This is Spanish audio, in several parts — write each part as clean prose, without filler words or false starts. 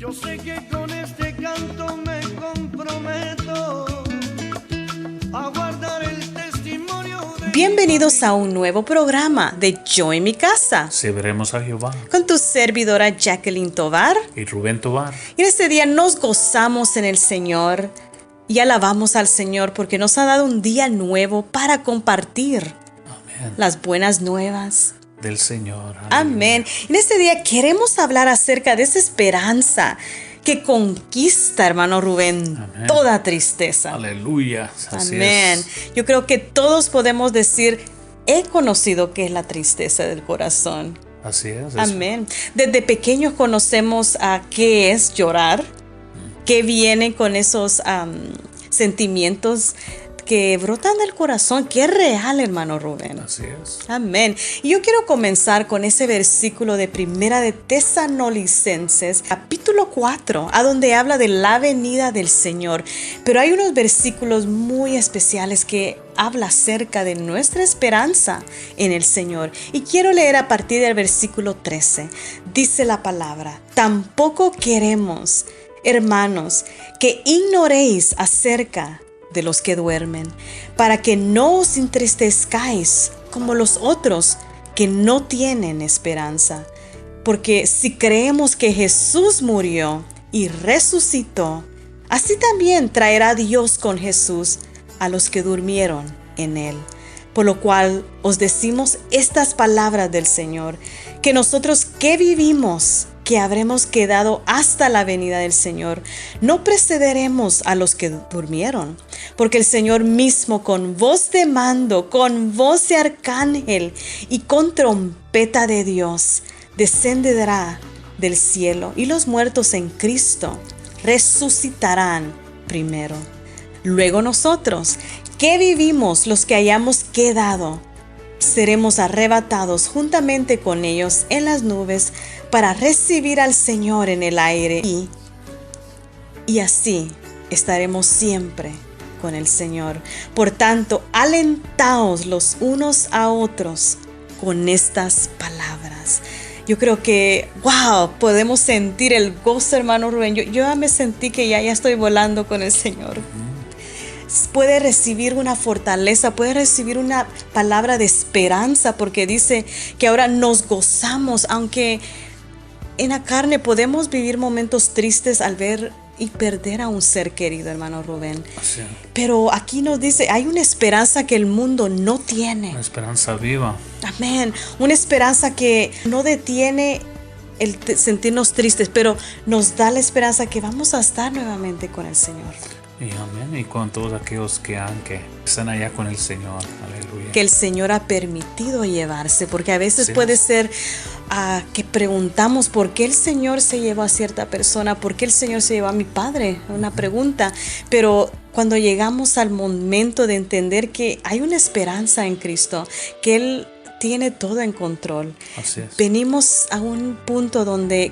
Yo sé que con este canto me comprometo a guardar el testimonio de... Bienvenidos a un nuevo programa de Yo en mi casa, Serviremos a Jehová con tu servidora Jacqueline Tovar. y Rubén Tovar. Y en este día nos gozamos en el Señor y alabamos al Señor porque nos ha dado un día nuevo para compartir Amén. las buenas nuevas. Del Señor. Amén. En este día queremos hablar acerca de esa esperanza que conquista, hermano Rubén, Amén. toda tristeza. Aleluya. Así Amén. es. Yo creo que todos podemos decir, he conocido qué es la tristeza del corazón. Así es. Amén. Desde pequeños conocemos a qué es llorar, qué viene con esos sentimientos que brotan del corazón, que es real, hermano Rubén. Así es. Amén. Y yo quiero comenzar con ese versículo de Primera de Tesalonicenses, capítulo 4, a donde habla de la venida del Señor. Pero hay unos versículos muy especiales que habla acerca de nuestra esperanza en el Señor. Y quiero leer a partir del versículo 13. Dice la palabra: tampoco queremos, hermanos, que ignoréis acerca de los que duermen, para que no os entristezcáis como los otros que no tienen esperanza. Porque si creemos que Jesús murió y resucitó, así también traerá Dios con Jesús a los que durmieron en él. Por lo cual os decimos estas palabras del Señor, que nosotros que vivimos, que habremos quedado hasta la venida del Señor, no precederemos a los que durmieron, porque el Señor mismo con voz de mando, con voz de arcángel y con trompeta de Dios, descenderá del cielo, y los muertos en Cristo resucitarán primero. Luego nosotros, que vivimos, los que hayamos quedado, seremos arrebatados juntamente con ellos en las nubes para recibir al Señor en el aire, y así estaremos siempre con el Señor. Por tanto, alentaos los unos a otros con estas palabras. Yo creo que, wow, podemos sentir el gozo, hermano Rubén. Yo ya me sentí que ya estoy volando con el Señor. Puede recibir una fortaleza, puede recibir una palabra de esperanza, porque dice que ahora nos gozamos, aunque en la carne podemos vivir momentos tristes al ver y perder a un ser querido, hermano Rubén. Así es. Pero aquí nos dice, hay una esperanza que el mundo no tiene. Una esperanza viva. Amén. Una esperanza que no detiene el sentirnos tristes, pero nos da la esperanza que vamos a estar nuevamente con el Señor. Y amén. Y con todos aquellos que están allá con el Señor. Aleluya. Que el Señor ha permitido llevarse, porque a veces Sí. puede ser que preguntamos por qué el Señor se llevó a cierta persona, por qué el Señor se llevó a mi padre, una pregunta, pero cuando llegamos al momento de entender que hay una esperanza en Cristo, que Él tiene todo en control, Así es. venimos a un punto donde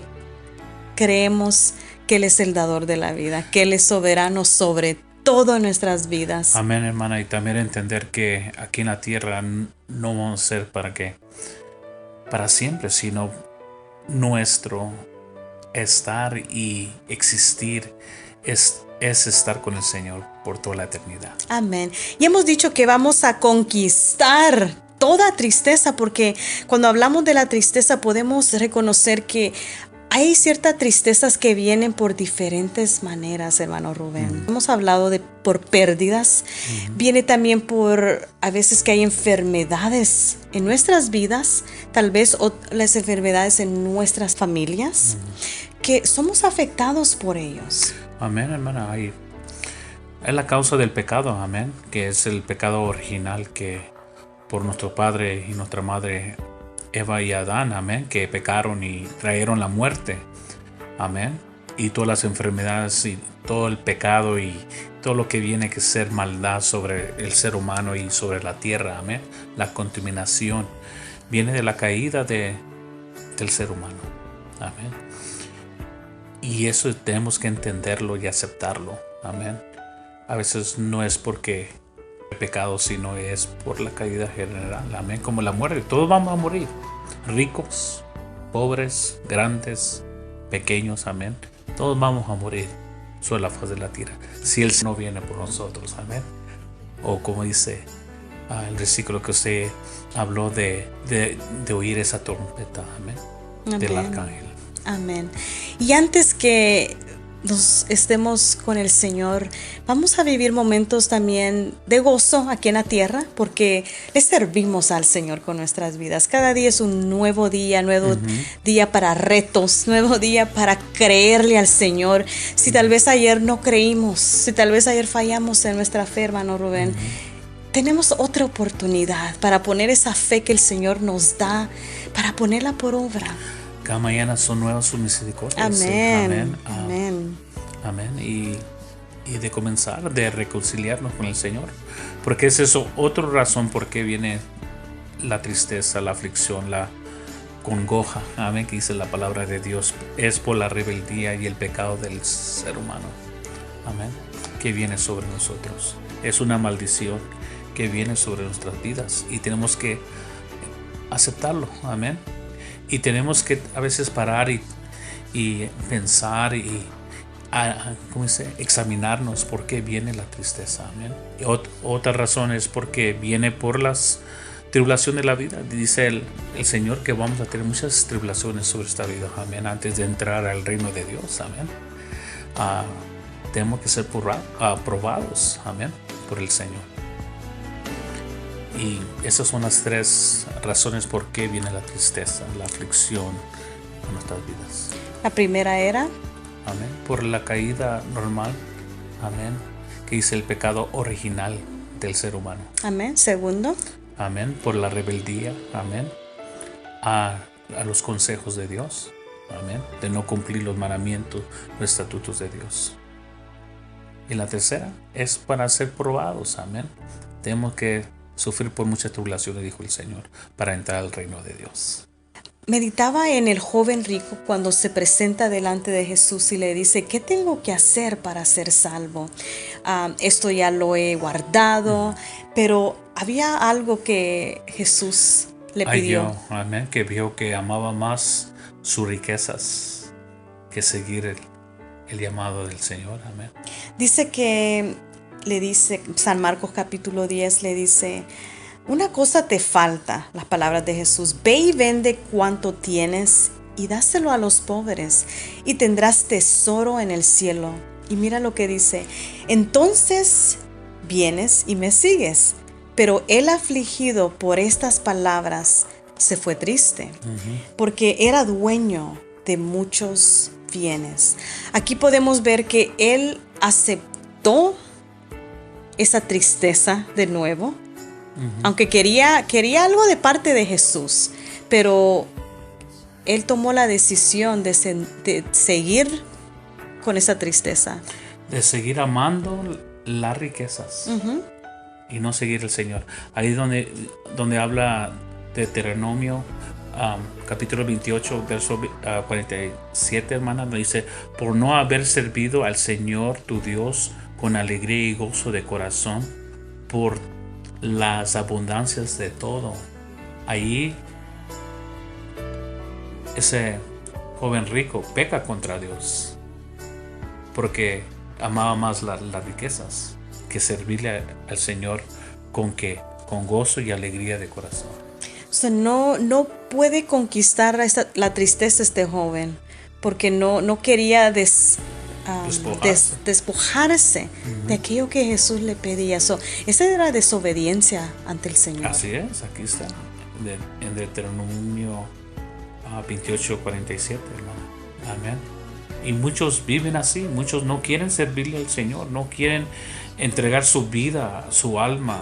creemos que Él es el dador de la vida, que Él es soberano sobre todas nuestras vidas. Amén, hermana. Y también entender que aquí en la tierra no vamos a ser para siempre, sino nuestro estar y existir es estar con el Señor por toda la eternidad. Amén. Y hemos dicho que vamos a conquistar toda tristeza, porque cuando hablamos de la tristeza podemos reconocer que hay ciertas tristezas que vienen por diferentes maneras, hermano Rubén. Hemos hablado de por pérdidas, viene también por a veces que hay enfermedades en nuestras vidas, tal vez las enfermedades en nuestras familias, que somos afectados por ellos. Amén, hermana. Es la causa del pecado, amén, que es el pecado original que por nuestro padre y nuestra madre Eva y Adán, amén, que pecaron y trajeron la muerte, amén, y todas las enfermedades y todo el pecado y todo lo que viene que ser maldad sobre el ser humano y sobre la tierra, amén. La contaminación viene de la caída del ser humano, amén. Y eso tenemos que entenderlo y aceptarlo, amén. A veces no es porque pecado, sino es por la caída general, amén, como la muerte. Todos vamos a morir, ricos, pobres, grandes, pequeños, amén. Todos vamos a morir sobre la faz de la tierra si Él no viene por nosotros. Amén. O como dice el versículo que usted habló de oír esa trompeta. Amén. Del Amén. arcángel. Amén. Y antes que nos estemos con el Señor, vamos a vivir momentos también de gozo aquí en la tierra, porque le servimos al Señor con nuestras vidas. Cada día es un nuevo día día para retos, nuevo día para creerle al Señor. Si tal vez ayer no creímos, si tal vez ayer fallamos en nuestra fe, hermano Rubén, tenemos otra oportunidad para poner esa fe que el Señor nos da, para ponerla por obra. Cada mañana son nuevas sus misericordias. Amén. Amén. Amén. Amén. Y de comenzar, de reconciliarnos con el Señor. Porque es eso, otra razón por qué viene la tristeza, la aflicción, la congoja. Amén. Que dice la palabra de Dios. Es por la rebeldía y el pecado del ser humano. Amén. Que viene sobre nosotros. Es una maldición que viene sobre nuestras vidas. Y tenemos que aceptarlo. Amén. Y tenemos que a veces parar y pensar y ¿cómo dice? Examinarnos por qué viene la tristeza. Amén. Y otra razón es porque viene por las tribulaciones de la vida. Dice el Señor que vamos a tener muchas tribulaciones sobre esta vida. Amén. Antes de entrar al reino de Dios. Amén. Tenemos que ser probados. Amén. Por el Señor. Y esas son las tres razones por qué viene la tristeza, la aflicción en nuestras vidas. La primera era, Amén. Por la caída normal. Amén. Que dice el pecado original del ser humano. amén. Segundo, Amén. Por la rebeldía. Amén. A los consejos de Dios. Amén. De no cumplir los mandamientos, los estatutos de Dios. Y la tercera es para ser probados. Amén. Tenemos que sufrir por muchas tribulaciones, dijo el Señor, para entrar al reino de Dios. meditaba en el joven rico cuando se presenta delante de Jesús y le dice, ¿qué tengo que hacer para ser salvo? Esto ya lo he guardado, pero había algo que Jesús le pidió. Amén, que vio que amaba más sus riquezas que seguir el llamado del Señor. Amén. Dice que le dice, San Marcos capítulo 10 le dice, una cosa te falta, las palabras de Jesús, ve y vende cuanto tienes y dáselo a los pobres y tendrás tesoro en el cielo. Y mira lo que dice, entonces vienes y me sigues. Pero el afligido por estas palabras se fue triste, porque era dueño de muchos bienes. Aquí podemos ver que él aceptó esa tristeza de nuevo, aunque quería algo de parte de Jesús, pero él tomó la decisión de seguir con esa tristeza. De seguir amando las riquezas y no seguir el Señor. Ahí donde habla de Deuteronomio, capítulo 28, verso 47, hermana, nos dice, por no haber servido al Señor tu Dios con alegría y gozo de corazón, por las abundancias de todo. Ahí ese joven rico peca contra Dios porque amaba más las riquezas que servirle al Señor con gozo y alegría de corazón. O sea, no puede conquistar la tristeza este joven porque no quería despojarse de aquello que Jesús le pedía. Esa era desobediencia ante el Señor. Así es, aquí está en Deuteronomio 28, 47, hermano. Amén. Y muchos viven así, muchos no quieren servirle al Señor, no quieren entregar su vida, su alma,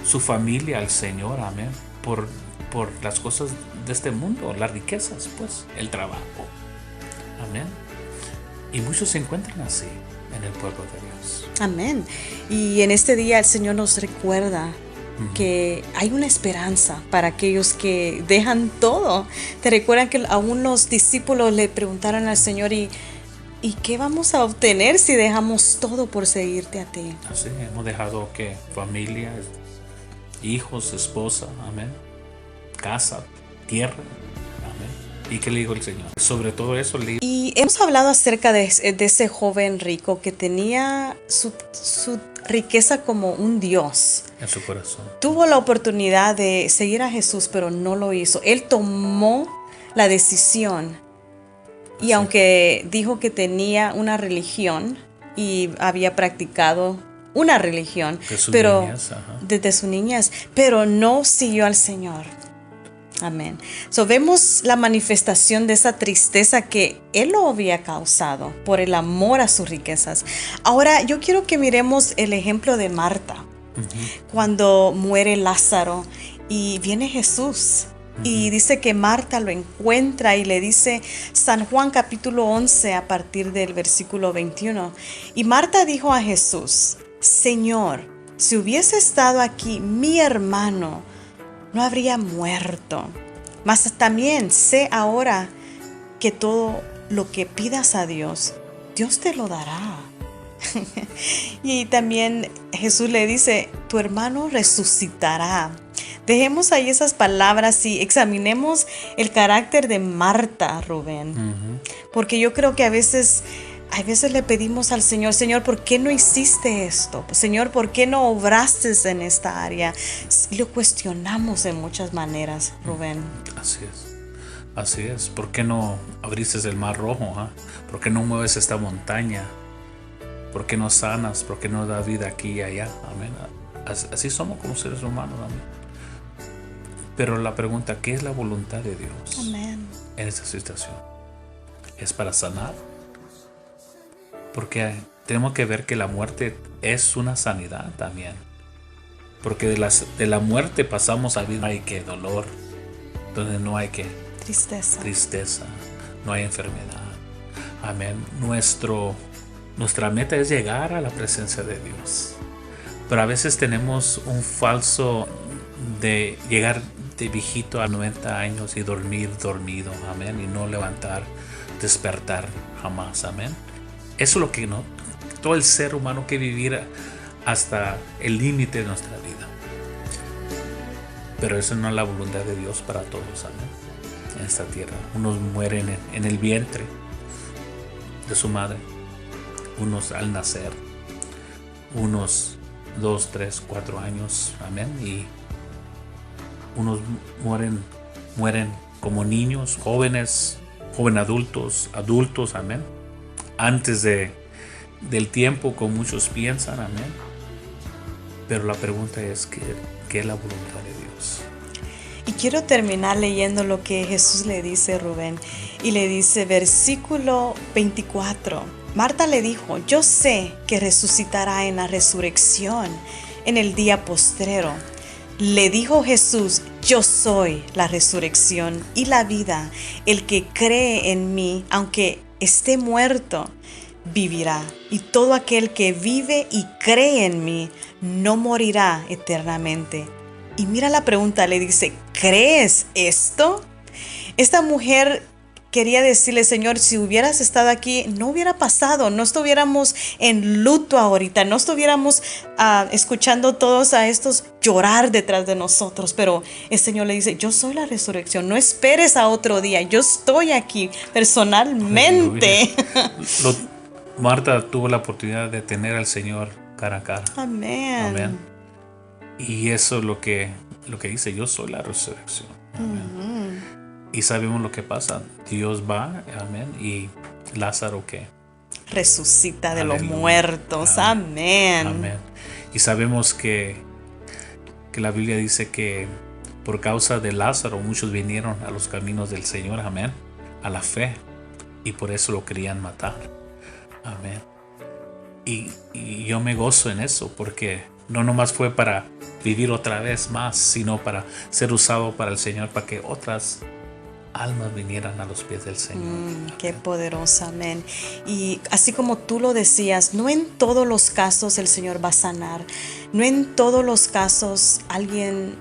su familia al Señor, amén, por las cosas de este mundo, las riquezas, pues, el trabajo, amén. Y muchos se encuentran así en el pueblo de Dios. Amén. Y en este día el Señor nos recuerda que hay una esperanza para aquellos que dejan todo. Te recuerdan que aún los discípulos le preguntaron al Señor, ¿y qué vamos a obtener si dejamos todo por seguirte a ti? Así, hemos dejado que familia, hijos, esposa, amén, casa, tierra, amén. ¿Y qué le dijo el Señor? Sobre todo eso le dijo. Y hemos hablado acerca de ese joven rico que tenía su riqueza como un Dios. En su corazón. Tuvo la oportunidad de seguir a Jesús, pero no lo hizo. Él tomó la decisión. Y Sí. aunque dijo que tenía una religión y había practicado una religión, De su pero niñez, ajá. desde su niñez, pero no siguió al Señor. Amén. So vemos la manifestación de esa tristeza que él lo había causado por el amor a sus riquezas. Ahora yo quiero que miremos el ejemplo de Marta. Cuando muere Lázaro y viene Jesús. Y dice que Marta lo encuentra y le dice San Juan capítulo 11 a partir del versículo 21. Y Marta dijo a Jesús: Señor, si hubiese estado aquí mi hermano, no habría muerto. Mas también sé ahora que todo lo que pidas a Dios, Dios te lo dará. Y también Jesús le dice: tu hermano resucitará. Dejemos ahí esas palabras y examinemos el carácter de Marta, Rubén. Porque yo creo que a veces le pedimos al Señor: Señor, ¿por qué no hiciste esto? Señor, ¿por qué no obraste en esta área? Y lo cuestionamos de muchas maneras, Rubén. Así es. Así es. ¿Por qué no abriste el mar rojo? ¿Ah? ¿Por qué no mueves esta montaña? ¿Por qué no sanas? ¿Por qué no da vida aquí y allá? Amén. Así somos como seres humanos. Amén. Pero la pregunta: ¿qué es la voluntad de Dios Amén. en esta situación? ¿Es para sanar? Porque tenemos que ver que la muerte es una sanidad también. Porque de la muerte pasamos a vida. No hay que dolor, donde no hay que tristeza, no hay enfermedad. Amén. Nuestra meta es llegar a la presencia de Dios. Pero a veces tenemos un falso de llegar de viejito a 90 años y dormir dormido. Amén. Y no levantar, despertar jamás. Amén. Eso es lo que no, todo el ser humano que vivir hasta el límite de nuestra vida. Pero eso no es la voluntad de Dios para todos, amén. En esta tierra. Unos mueren en el vientre de su madre, unos al nacer, unos 2, 3, 4 años, amén. Y unos mueren como niños, jóvenes adultos, amén. Antes del tiempo, como muchos piensan, amén. Pero la pregunta es: ¿qué es la voluntad de Dios? Y quiero terminar leyendo lo que Jesús le dice, Rubén. Y le dice, versículo 24. Marta le dijo: yo sé que resucitará en la resurrección en el día postrero. Le dijo Jesús: yo soy la resurrección y la vida. El que cree en mí, aunque esté muerto, vivirá. Y todo aquel que vive y cree en mí no morirá eternamente. Y mira la pregunta, le dice: ¿crees esto? Esta mujer quería decirle: Señor, si hubieras estado aquí, no hubiera pasado, no estuviéramos en luto ahorita, no estuviéramos escuchando todos a estos llorar detrás de nosotros. Pero el Señor le dice: yo soy la resurrección, no esperes a otro día, yo estoy aquí personalmente. Marta tuvo la oportunidad de tener al Señor cara a cara. Amén. Amén. Y eso es lo que dice: yo soy la resurrección. Amén. Y sabemos lo que pasa. Dios va, amén. Y Lázaro, ¿qué? Resucita de los Aleluya. muertos. Amén. Amén. Y sabemos que la Biblia dice que por causa de Lázaro muchos vinieron a los caminos del Señor, amén, a la fe, y por eso lo querían matar. Amén. Y yo me gozo en eso, porque no nomás fue para vivir otra vez más, sino para ser usado para el Señor, para que otras almas vinieran a los pies del Señor. Qué poderosa, amén. Y así como tú lo decías, no en todos los casos el Señor va a sanar, no en todos los casos alguien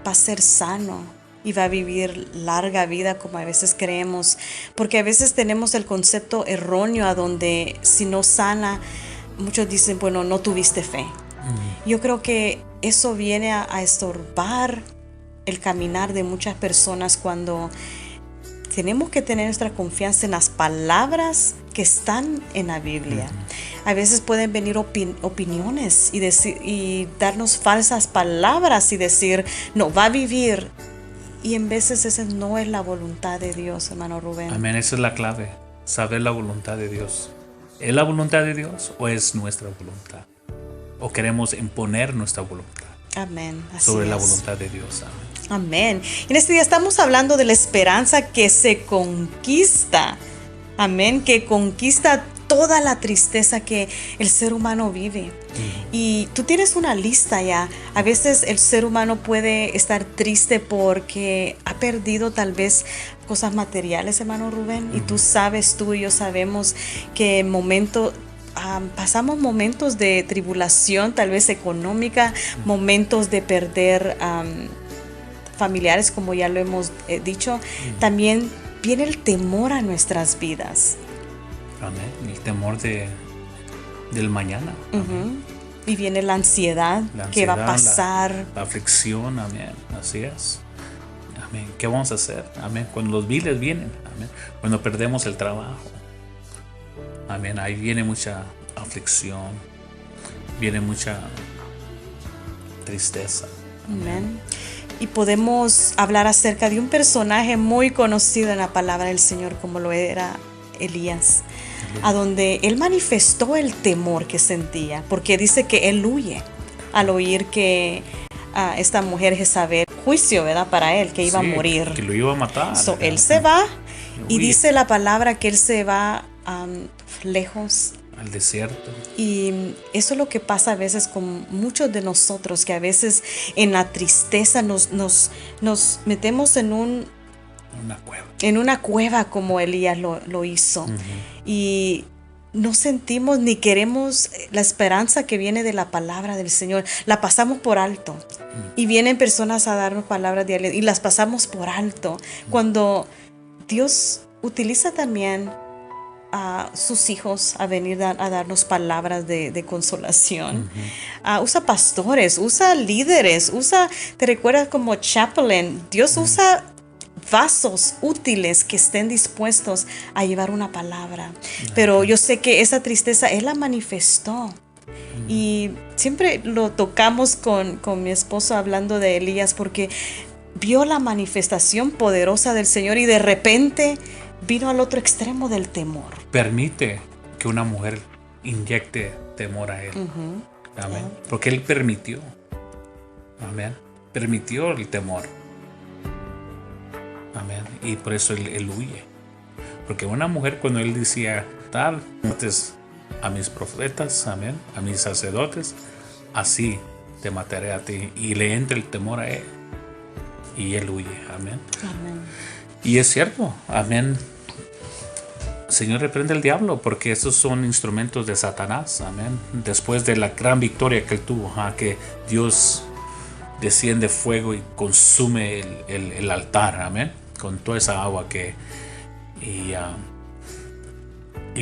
va a ser sano y va a vivir larga vida como a veces creemos, porque a veces tenemos el concepto erróneo a donde si no sana, muchos dicen: bueno, no tuviste fe. Yo creo que eso viene a estorbar el caminar de muchas personas cuando tenemos que tener nuestra confianza en las palabras que están en la Biblia. A veces pueden venir opiniones y darnos falsas palabras y decir, no, va a vivir. Y en veces esa no es la voluntad de Dios, hermano Rubén. Amén, esa es la clave, saber la voluntad de Dios. ¿Es la voluntad de Dios o es nuestra voluntad? ¿O queremos imponer nuestra voluntad Amén. Así sobre la es. voluntad de Dios? Amén. Amén. En este día estamos hablando de la esperanza que se conquista. Amén. Que conquista toda la tristeza que el ser humano vive. Y tú tienes una lista ya. A veces el ser humano puede estar triste porque ha perdido tal vez cosas materiales, hermano Rubén. Y tú y yo sabemos que pasamos momentos de tribulación, tal vez económica, momentos de perder familiares, como ya lo hemos dicho. También viene el temor a nuestras vidas. Amén. El temor del mañana. Y viene la ansiedad, que va a pasar. La aflicción, amén. Así es. Amén. ¿Qué vamos a hacer? Amén. Cuando los biles vienen, amén. Cuando perdemos el trabajo, amén. Ahí viene mucha aflicción, viene mucha tristeza. Amén. Y podemos hablar acerca de un personaje muy conocido en la palabra del Señor, como lo era Elías, a donde él manifestó el temor que sentía, porque dice que él huye al oír que esta mujer Jezabel, juicio, ¿verdad? Para él, que iba a morir. Que lo iba a matar. Él se va y huye. dice la palabra que él se va lejos. Al desierto. Y eso es lo que pasa a veces con muchos de nosotros, que a veces en la tristeza nos metemos en una cueva como Elías lo hizo. Y no sentimos ni queremos la esperanza que viene de la palabra del Señor. La pasamos por alto. Y vienen personas a darnos palabras de aliento y las pasamos por alto. Cuando Dios utiliza también a sus hijos a venir a darnos palabras de consolación. Usa pastores, usa líderes, te recuerdas como chaplain. Dios usa vasos útiles que estén dispuestos a llevar una palabra. Pero yo sé que esa tristeza Él la manifestó. Y siempre lo tocamos con mi esposo hablando de Elías, porque vio la manifestación poderosa del Señor y de repente vino al otro extremo del temor. Permite que una mujer inyecte temor a él. Amén. Porque él permitió. Amén. Permitió el temor. Amén. Y por eso él huye. Porque una mujer, cuando él decía, tal, mates a mis profetas, amén, a mis sacerdotes, así te mataré a ti. Y le entra el temor a él. Y él huye. Amén. Amén. Y es cierto. Amén. Señor, reprende al diablo, porque esos son instrumentos de Satanás. Amén. Después de la gran victoria que él tuvo, que Dios desciende fuego y consume el altar. Amén. Con toda esa agua y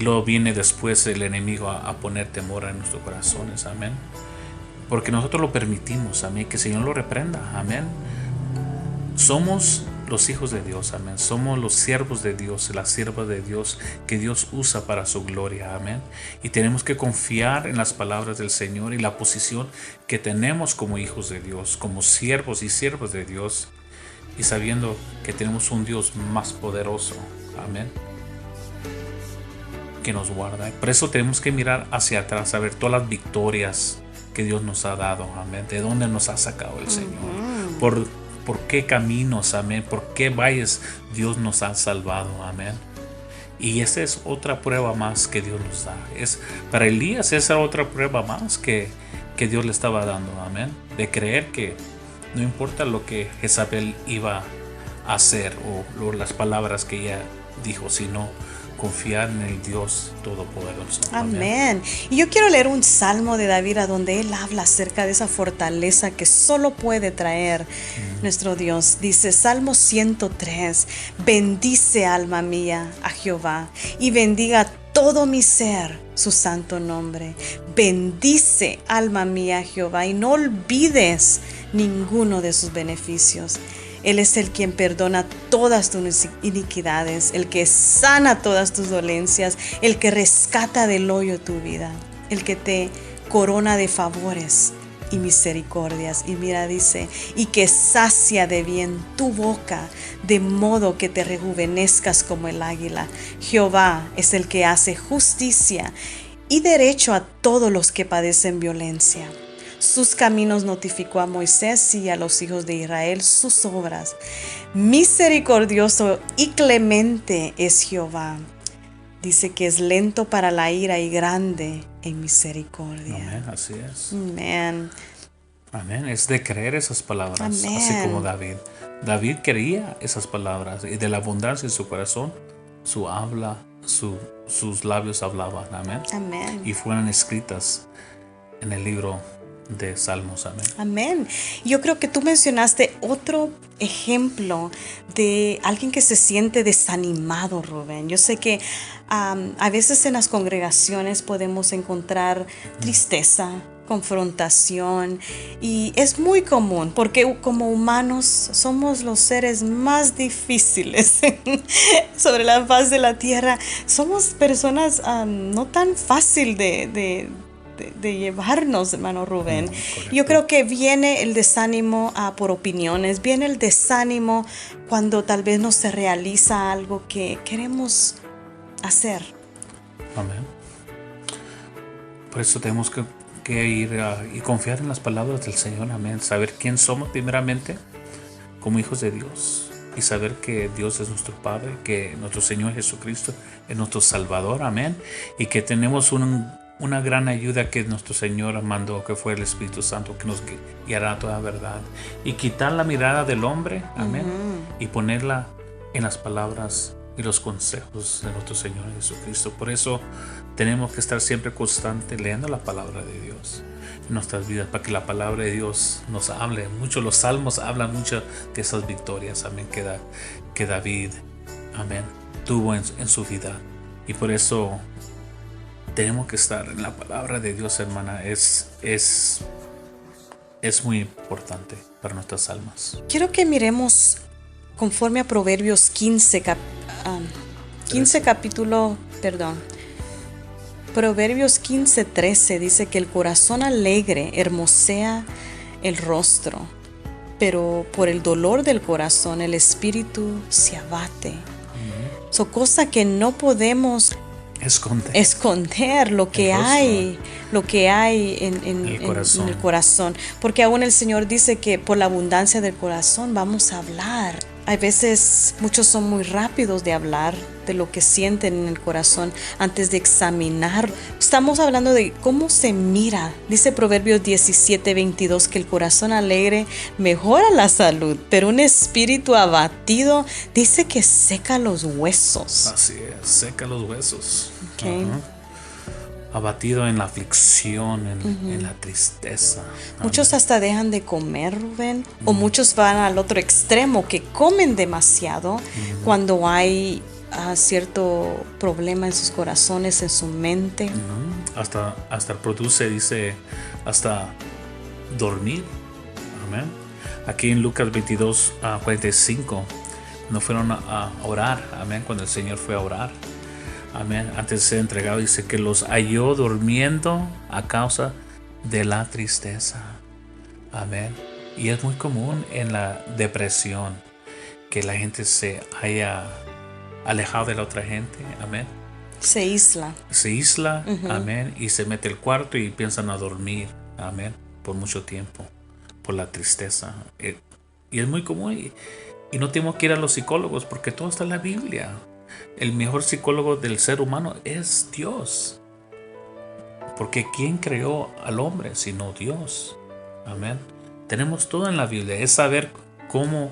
luego viene después el enemigo a poner temor en nuestros corazones. Amén. Porque nosotros lo permitimos. Amén. Que el Señor lo reprenda. Amén. Somos los hijos de Dios, amén. Somos los siervos de Dios, las siervas de Dios que Dios usa para su gloria, amén. Y tenemos que confiar en las palabras del Señor y la posición que tenemos como hijos de Dios, como siervos y siervas de Dios, y sabiendo que tenemos un Dios más poderoso, amén, que nos guarda. Por eso tenemos que mirar hacia atrás, a ver todas las victorias que Dios nos ha dado, amén, de dónde nos ha sacado el Señor, por qué caminos, amén, por qué valles Dios nos ha salvado, amén. Y esa es otra prueba más que Dios nos da. Para Elías esa otra prueba más que Dios le estaba dando, amén, de creer que no importa lo que Jezabel iba a hacer o las palabras que ella dijo, sino confiar en el Dios Todopoderoso. Amén. Y yo quiero leer un salmo de David a donde él habla acerca de esa fortaleza que solo puede traer nuestro Dios. Dice Salmo 103: bendice alma mía a Jehová y bendiga todo mi ser su santo nombre. Bendice alma mía a Jehová y no olvides ninguno de sus beneficios. Él es el quien perdona todas tus iniquidades, el que sana todas tus dolencias, el que rescata del hoyo tu vida, el que te corona de favores y misericordias. Y mira, dice, y que sacia de bien tu boca, de modo que te rejuvenezcas como el águila. Jehová es el que hace justicia y derecho a todos los que padecen violencia. Sus caminos notificó a Moisés y a los hijos de Israel sus obras. Misericordioso y clemente es Jehová. Dice que es lento para la ira y grande en misericordia. Amén, así es. Amén. Amén, es de creer esas palabras, Amén. así como David. David creía esas palabras y de la abundancia de su corazón, su habla, sus labios hablaban. Amén. Amén. Y fueron escritas en el libro de Salmos. Amén. Amén. Yo creo que tú mencionaste otro ejemplo de alguien que se siente desanimado, Rubén. Yo sé que a veces en las congregaciones podemos encontrar tristeza, confrontación, y es muy común porque como humanos somos los seres más difíciles sobre la faz de la tierra. Somos personas no tan fácil de llevarnos, hermano Rubén. Yo creo que viene el desánimo por opiniones, viene el desánimo cuando tal vez no se realiza algo que queremos hacer. Amén. Por eso tenemos que ir y confiar en las palabras del Señor. Amén. Saber quién somos primeramente como hijos de Dios y saber que Dios es nuestro Padre, que nuestro Señor Jesucristo es nuestro Salvador. Amén. Y que tenemos una gran ayuda que nuestro Señor mandó, que fue el Espíritu Santo, que nos guiará a toda verdad. Y quitar la mirada del hombre, amén, y ponerla en las palabras y los consejos de nuestro Señor Jesucristo. Por eso tenemos que estar siempre constante leyendo la palabra de Dios en nuestras vidas, para que la palabra de Dios nos hable mucho. Los salmos hablan mucho de esas victorias, amén, que David, amén, tuvo en su vida. Y por eso tenemos que estar en la palabra de Dios, hermana. Es muy importante para nuestras almas. Quiero que miremos conforme a Proverbios 15 capítulo, Proverbios 15:13 dice que el corazón alegre hermosea el rostro, pero por el dolor del corazón el espíritu se abate. So, cosa que no podemos esconder lo que hay en el corazón, porque aún el Señor dice que por la abundancia del corazón vamos a hablar. A veces muchos son muy rápidos de hablar de lo que sienten en el corazón antes de examinar. Estamos hablando de cómo se mira. Dice Proverbios 17:22 que el corazón alegre mejora la salud, pero un espíritu abatido dice que seca los huesos. Así es, seca los huesos. Okay. Abatido en la aflicción, en la tristeza. Muchos hasta dejan de comer, Rubén, o muchos van al otro extremo que comen demasiado cuando hay cierto problema en sus corazones, en su mente. Hasta produce, dice, hasta dormir. Amén. Aquí en Lucas 22:45, cuando fueron a orar, amén, cuando el Señor fue a orar, amén, antes de ser entregado, dice que los halló durmiendo a causa de la tristeza. Amén. Y es muy común en la depresión que la gente se haya alejado de la otra gente. Amén. Se isla. Amén. Y se mete al cuarto y piensan a dormir. Amén. Por mucho tiempo. Por la tristeza. Y es muy común. Y no tenemos que ir a los psicólogos porque todo está en la Biblia. El mejor psicólogo del ser humano es Dios. Porque ¿quién creó al hombre sino Dios? Amén. Tenemos todo en la Biblia. Es saber cómo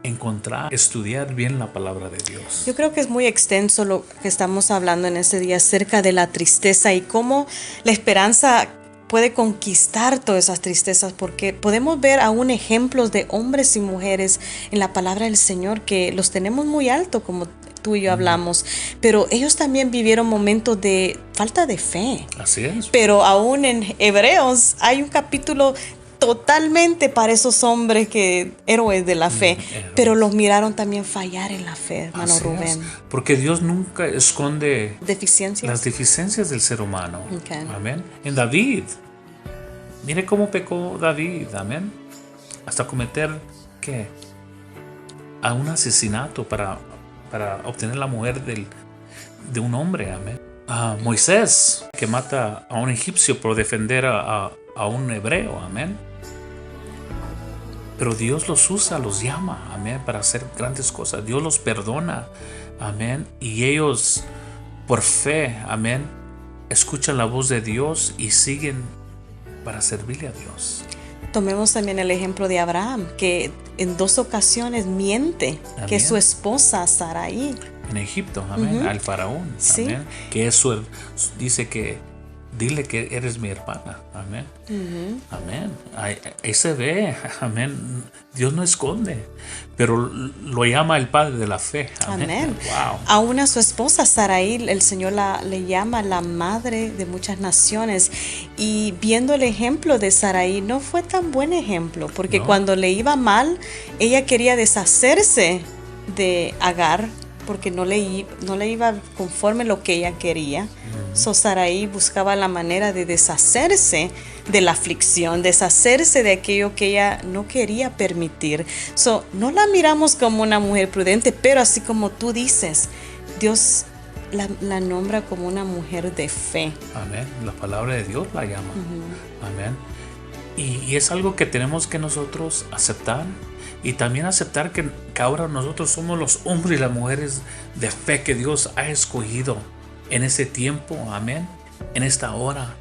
encontrar, estudiar bien la palabra de Dios. Yo creo que es muy extenso lo que estamos hablando en ese día acerca de la tristeza y cómo la esperanza puede conquistar todas esas tristezas, porque podemos ver aún ejemplos de hombres y mujeres en la palabra del Señor que los tenemos muy alto, como tú y yo hablamos, pero ellos también vivieron momentos de falta de fe. Así es. Pero aún en Hebreos hay un capítulo totalmente para esos hombres que héroes de la fe, héroes. pero los miraron también fallar en la fe, hermano Así Rubén. es, porque Dios nunca esconde Deficiencias. las deficiencias del ser humano. Ok. Amén. En David, mire cómo pecó David, amén. Hasta cometer, ¿qué? A un asesinato para obtener la mujer de un hombre, amén. A Moisés, que mata a un egipcio por defender a un hebreo, amén. Pero Dios los usa, los llama, amén, para hacer grandes cosas. Dios los perdona, amén. Y ellos, por fe, amén, escuchan la voz de Dios y siguen para servirle a Dios. Tomemos también el ejemplo de Abraham, que en 2 ocasiones miente Amén. que su esposa Sarai. En Egipto, amén, al faraón, Sí. amén. Que es dice que dile que eres mi hermana, amén. Amén. Ahí se ve, amén. Dios no esconde, pero lo llama el padre de la fe, amén. Amén. Wow. Aún a su esposa Sarai, el Señor le llama la madre de muchas naciones. Y viendo el ejemplo de Sarai, no fue tan buen ejemplo, porque No. cuando le iba mal, ella quería deshacerse de Agar, porque no le iba conforme lo que ella quería. So Sarai buscaba la manera de deshacerse de la aflicción, deshacerse de aquello que ella no quería permitir. So, no la miramos como una mujer prudente, pero así como tú dices, Dios la nombra como una mujer de fe. Amén. La palabra de Dios la llama. Amén. Y es algo que tenemos que nosotros aceptar. Y también aceptar que ahora nosotros somos los hombres y las mujeres de fe que Dios ha escogido en este tiempo. Amén. En esta hora.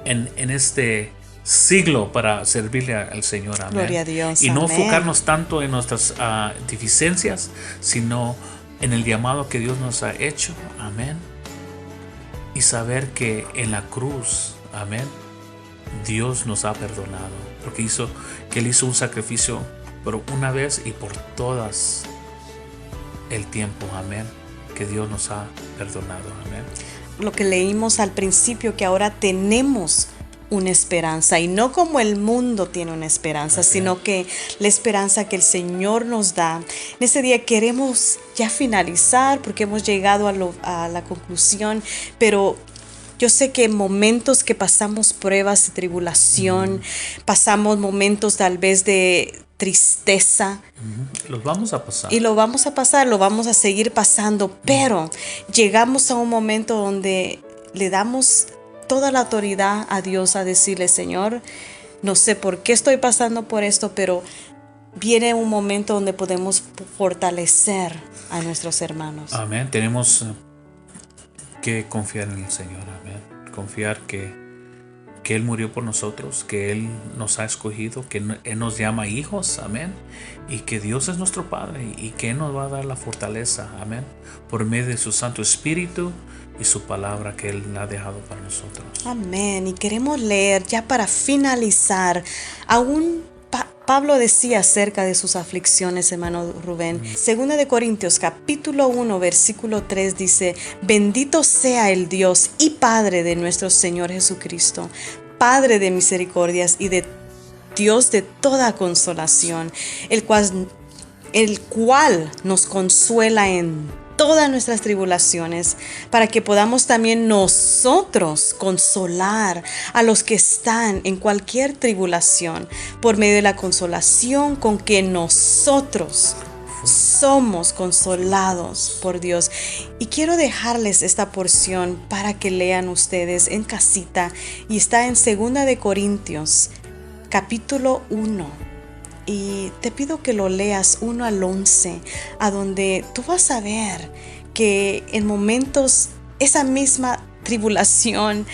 En este siglo para servirle al Señor. Amén. Gloria a Dios. Y no Amén. enfocarnos tanto en nuestras deficiencias, sino en el llamado que Dios nos ha hecho. Amén. Y saber que en la cruz, amén, Dios nos ha perdonado. Porque Él hizo un sacrificio por una vez y por todas el tiempo. Amén. Que Dios nos ha perdonado. Amén. Lo que leímos al principio, que ahora tenemos una esperanza, y no como el mundo tiene una esperanza, Así sino es. que la esperanza que el Señor nos da. En este día queremos ya finalizar porque hemos llegado a la conclusión, pero yo sé que en momentos que pasamos pruebas de tribulación, pasamos momentos tal vez de tristeza, Los vamos a pasar. y lo vamos a pasar, lo vamos a seguir pasando, pero llegamos a un momento donde le damos toda la autoridad a Dios a decirle: Señor, no sé por qué estoy pasando por esto, pero viene un momento donde podemos fortalecer a nuestros hermanos. Amén. Tenemos que confiar en el Señor. Amén. Confiar que Él murió por nosotros, que Él nos ha escogido, que Él nos llama hijos. Amén. Y que Dios es nuestro Padre y que Él nos va a dar la fortaleza. Amén. Por medio de su Santo Espíritu y su palabra que Él ha dejado para nosotros. Amén. Y queremos leer ya para finalizar. Aún Pablo decía acerca de sus aflicciones, hermano Rubén. Segunda de Corintios, capítulo 1, versículo 3 dice: Bendito sea el Dios y Padre de nuestro Señor Jesucristo, Padre de misericordias y de Dios de toda consolación, el cual nos consuela en todas nuestras tribulaciones, para que podamos también nosotros consolar a los que están en cualquier tribulación, por medio de la consolación con que nosotros somos consolados por Dios. Y quiero dejarles esta porción para que lean ustedes en casita, y está en 2 de Corintios, capítulo 1. Y te pido que lo leas 1 al 11, a donde tú vas a ver que en momentos esa misma tribulación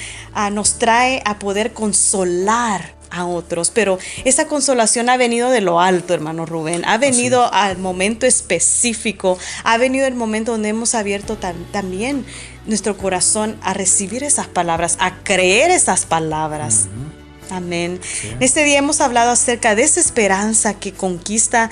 nos trae a poder consolar a otros, pero esa consolación ha venido de lo alto, hermano Rubén, ha venido al momento específico, ha venido el momento donde hemos abierto también nuestro corazón a recibir esas palabras, a creer esas palabras. Amén. Sí. En este día hemos hablado acerca de esa esperanza que conquista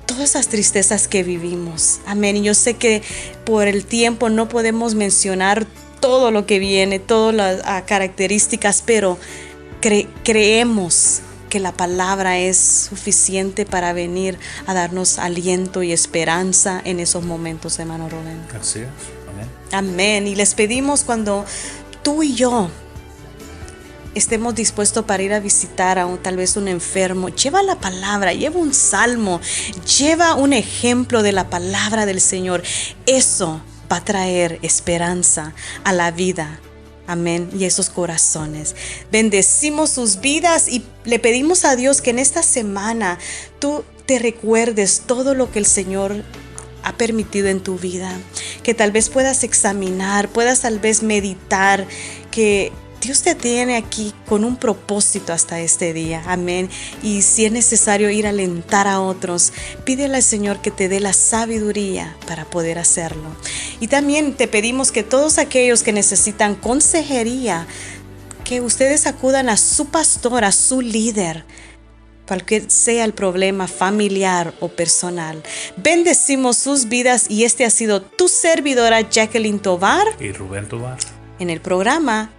todas esas tristezas que vivimos. Amén. Y yo sé que por el tiempo no podemos mencionar todo lo que viene, todas las características, pero creemos porque la palabra es suficiente para venir a darnos aliento y esperanza en esos momentos, hermano Rubén. Así es. Amén. Amén. Y les pedimos, cuando tú y yo estemos dispuestos para ir a visitar a tal vez un enfermo, lleva la palabra, lleva un salmo, lleva un ejemplo de la palabra del Señor. Eso va a traer esperanza a la vida. Amén. Y esos corazones. Bendecimos sus vidas y le pedimos a Dios que en esta semana tú te recuerdes todo lo que el Señor ha permitido en tu vida. Que tal vez puedas examinar, puedas tal vez meditar, que Dios te tiene aquí con un propósito hasta este día. Amén. Y si es necesario ir a alentar a otros, pídele al Señor que te dé la sabiduría para poder hacerlo. Y también te pedimos que todos aquellos que necesitan consejería, que ustedes acudan a su pastor, a su líder, cualquier sea el problema familiar o personal. Bendecimos sus vidas y este ha sido tu servidora Jacqueline Tovar Y Rubén Tobar, en el programa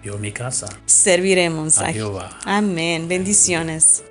yo en mi casa. Serviremos A Jehová. Amén. Bendiciones.